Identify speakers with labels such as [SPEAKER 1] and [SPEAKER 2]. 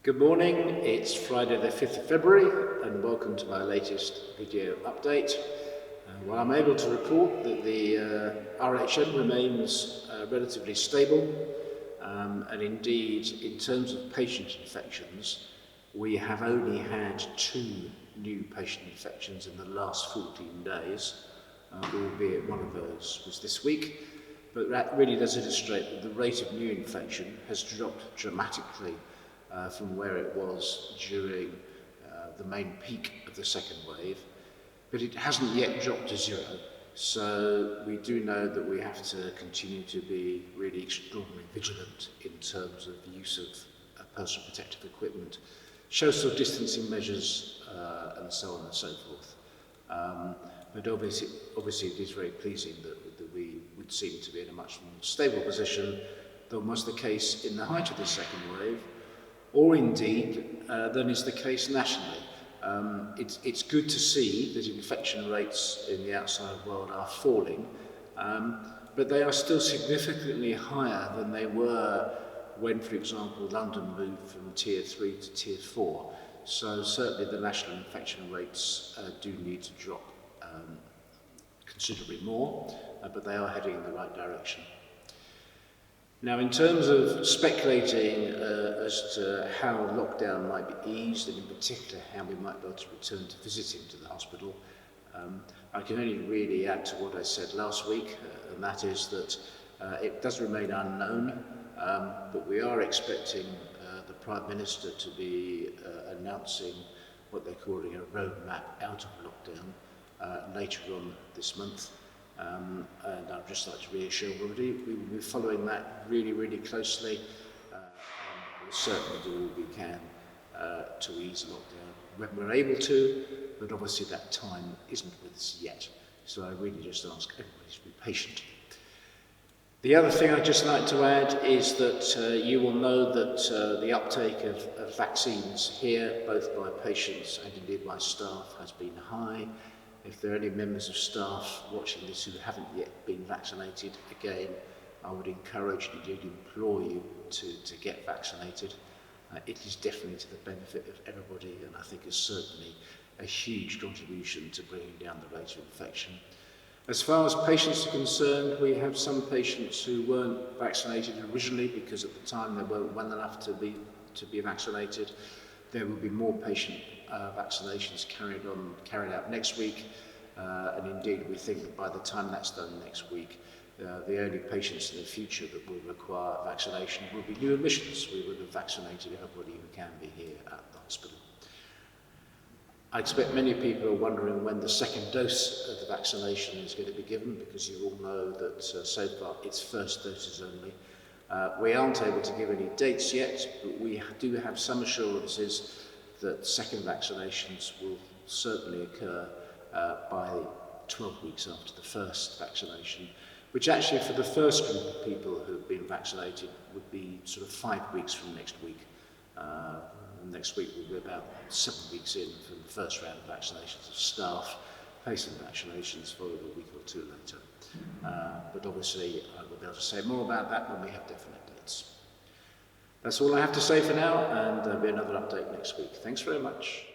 [SPEAKER 1] Good morning, it's Friday the 5th of February and welcome to my latest video update. Well, I'm able to report that the RHN remains relatively stable and indeed in terms of patient infections we have only had 2 new patient infections in the last 14 days, albeit one of those was this week, but that really does illustrate that the rate of new infection has dropped dramatically from where it was during the main peak of the second wave, but it hasn't yet dropped to 0. So we do know that we have to continue to be really extraordinarily vigilant in terms of the use of personal protective equipment, social distancing measures, and so on and so forth. But obviously it is very pleasing that we would seem to be in a much more stable position than was the case in the height of the second wave, or indeed than is the case nationally. It's good to see that infection rates in the outside world are falling, but they are still significantly higher than they were when, for example, London moved from Tier 3 to Tier 4. So certainly the national infection rates do need to drop considerably more, but they are heading in the right direction. Now, in terms of speculating as to how lockdown might be eased, and in particular how we might be able to return to visiting to the hospital, I can only really add to what I said last week, and that is that it does remain unknown, but we are expecting the Prime Minister to be announcing what they're calling a roadmap out of lockdown later on this month. And I'd just like to reassure everybody, we will be following that really closely, and we'll certainly do all we can to ease lockdown when we're able to, but obviously that time isn't with us yet. So I really just ask everybody to be patient. The other thing I'd just like to add is that you will know that the uptake of vaccines here, both by patients and indeed by staff, has been high. If there are any members of staff watching this who haven't yet been vaccinated, again, I would encourage and indeed implore you to get vaccinated. It is definitely to the benefit of everybody, and I think is certainly a huge contribution to bringing down the rate of infection. As far as patients are concerned, we have some patients who weren't vaccinated originally because at the time they weren't well enough to be vaccinated. There will be more patient vaccinations carried out next week, and indeed we think that by the time that's done next week, the only patients in the future that will require vaccination will be new admissions. We will have vaccinated everybody who can be here at the hospital. I expect many people are wondering when the second dose of the vaccination is going to be given, because you all know that so far it's first doses only. We aren't able to give any dates yet, but we do have some assurances that second vaccinations will certainly occur by 12 weeks after the first vaccination, which actually for the first group of people who have been vaccinated would be sort of 5 weeks from next week. Next week will be about 7 weeks in from the first round of vaccinations of staff. Patient vaccinations followed a week or 2 later. But obviously I will be able to say more about that when we have definite dates. That's all I have to say for now, and there'll be another update next week. Thanks very much.